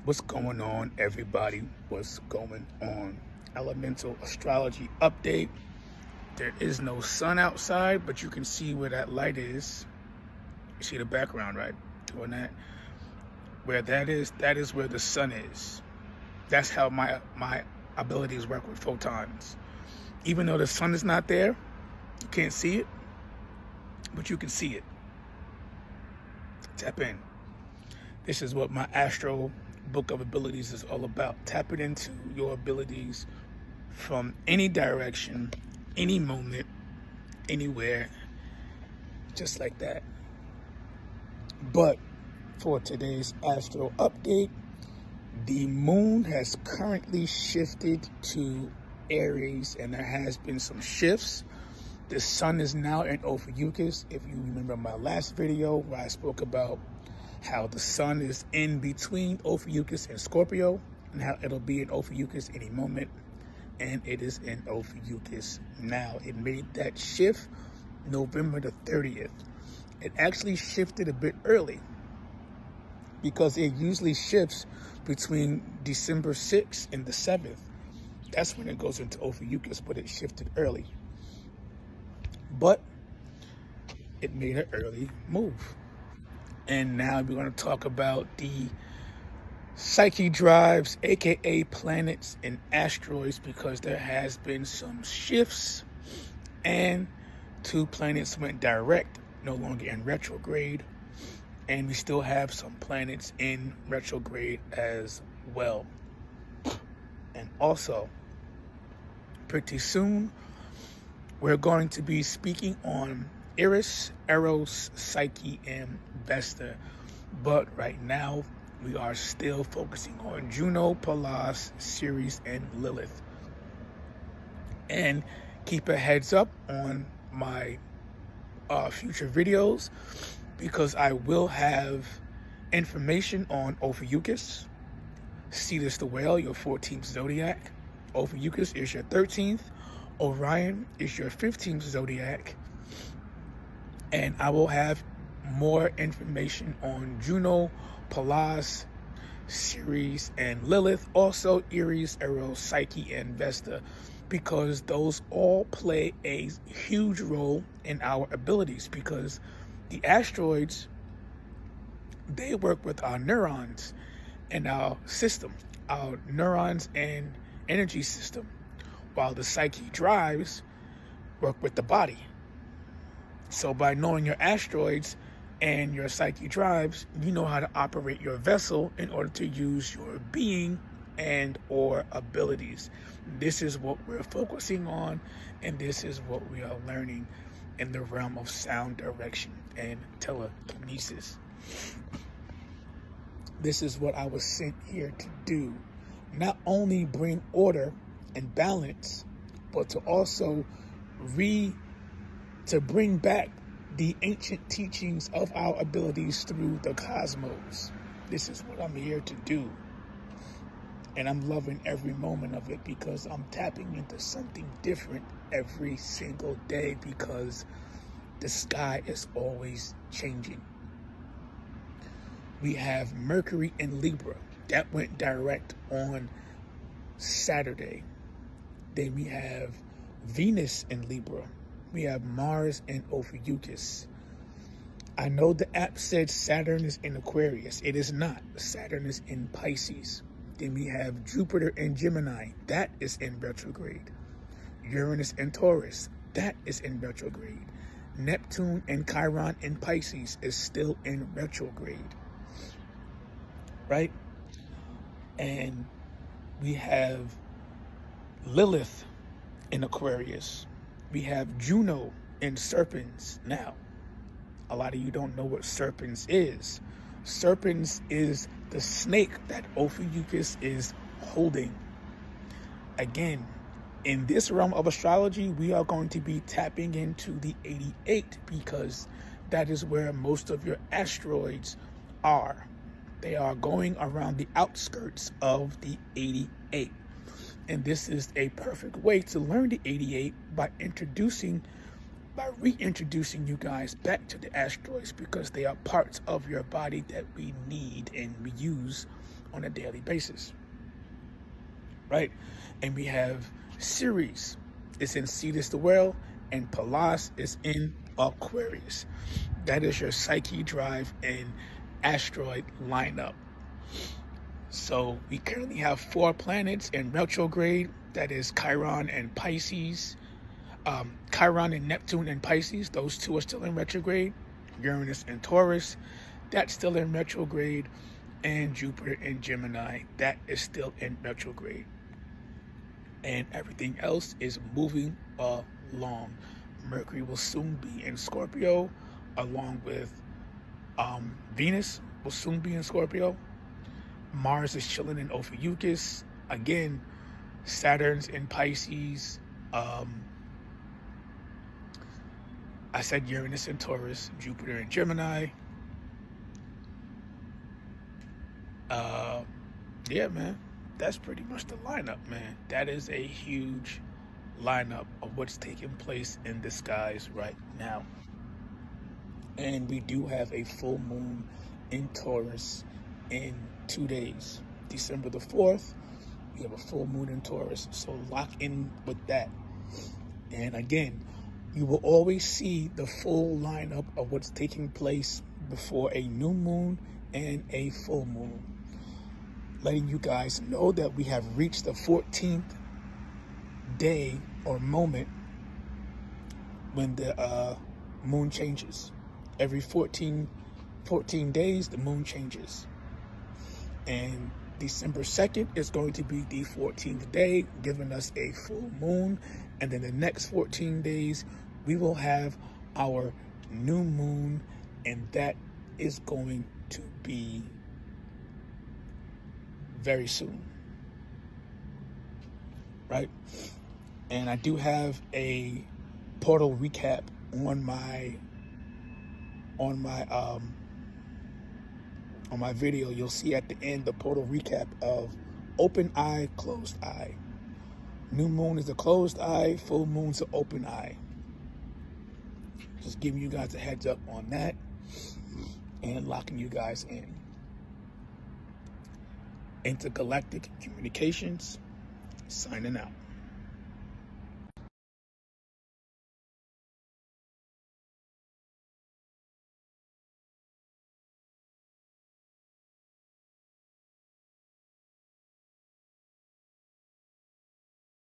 What's going on, everybody? What's going on? Elemental astrology update. There is no sun outside, but you can see where that light is. You see the background, right? Doing that. Where that is where the sun is. That's how my abilities work with photons. Even though the sun is not there, you can't see it, but you can see it. Tap in. This is what my astro book of abilities is all about. Tapping into your abilities from any direction, any moment, anywhere, just like that. But for today's astro update, the moon has currently shifted to Aries, and there has been some shifts. The sun is now in Ophiuchus. If you remember my last video where I spoke about how the sun is in between Ophiuchus and Scorpio, and how it'll be in Ophiuchus any moment, and it is in Ophiuchus now. It made that shift November the 30th. It actually shifted a bit early because it usually shifts between December 6th and the 7th. That's when it goes into Ophiuchus, but it shifted early. But it made an early move. And now we're going to talk about the Psyche drives, aka planets and asteroids, because there has been some shifts and 2 planets went direct, no longer in retrograde, and we still have some planets in retrograde as well. And also, pretty soon we're going to be speaking on Eris, Eros, Psyche, and Vesta. But right now, we are still focusing on Juno, Pallas, Ceres, and Lilith. And keep a heads up on my future videos, because I will have information on Ophiuchus, Cetus the whale, your 14th zodiac. Ophiuchus is your 13th. Orion is your 15th zodiac. And I will have more information on Juno, Pallas, Ceres, and Lilith. Also, Eris, Eros, Psyche, and Vesta, because those all play a huge role in our abilities, because the asteroids, they work with our neurons and our system, our neurons and energy system, while the Psyche drives work with the body. So by knowing your asteroids and your Psyche drives, you know how to operate your vessel in order to use your being and or abilities. This is what we're focusing on, and this is what we are learning in the realm of sound direction and telekinesis. This is what I was sent here to do. Not only bring order and balance, but to also to bring back the ancient teachings of our abilities through the cosmos. This is what I'm here to do. And I'm loving every moment of it, because I'm tapping into something different every single day, because the sky is always changing. We have Mercury in Libra. That went direct on Saturday. Then we have Venus in Libra. We have Mars in Ophiuchus. I know the app said Saturn is in Aquarius. It is not. Saturn is in Pisces. Then we have Jupiter in Gemini. That is in retrograde. Uranus in Taurus. That is in retrograde. Neptune and Chiron in Pisces is still in retrograde. Right? And we have Lilith in Aquarius. We have Juno in Serpens. Now, a lot of you don't know what Serpens is. Serpens is the snake that Ophiuchus is holding. Again, in this realm of astrology, we are going to be tapping into the 88, because that is where most of your asteroids are. They are going around the outskirts of the 88. And this is a perfect way to learn the 88 by reintroducing you guys back to the asteroids, because they are parts of your body that we need and we use on a daily basis, right? And we have Ceres, it's in Cetus the whale, and Pallas is in Aquarius. That is your Psyche drive and asteroid lineup. So we currently have 4 planets in retrograde. That is Chiron and Pisces. Chiron and Neptune and Pisces, those 2 are still in retrograde. Uranus and Taurus, that's still in retrograde. And Jupiter and Gemini, that is still in retrograde. And everything else is moving along. Mercury will soon be in Scorpio, along with Venus will soon be in Scorpio. Mars is chilling in Ophiuchus. Again, Saturn's in Pisces. I said Uranus in Taurus, Jupiter in Gemini. Yeah, man, that's pretty much the lineup, man. That is a huge lineup of what's taking place in the skies right now. And we do have a full moon in Taurus in 2 days. December the 4th, we have a full moon in Taurus. So lock in with that. And again, you will always see the full lineup of what's taking place before a new moon and a full moon. Letting you guys know that we have reached the 14th day or moment when the moon changes. Every 14 days, the moon changes. And December 2nd is going to be the 14th day, giving us a full moon. And then the next 14 days, we will have our new moon, and that is going to be very soon, right? And I do have a portal recap on my video. You'll see at the end the portal recap of open eye, closed eye. New moon is a closed eye, full moon's an open eye. Just giving you guys a heads up on that and locking you guys in. Intergalactic Communications, signing out.